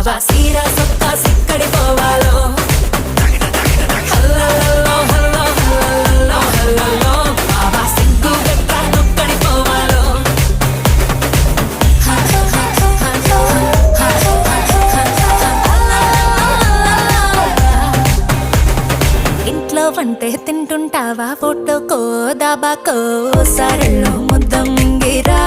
బాబా సీరా సొక్కా సిక్కడి పోవాలో హల్లల్లో hello హల్లల్లో హల్లల్లో బాబా సిగ్గు గట్ట నొక్కడి పోవాలో ఇంట్లో వంటే తింటుంటావా ఫోటోకో దాబాకో సరళో ముద్దం గిరా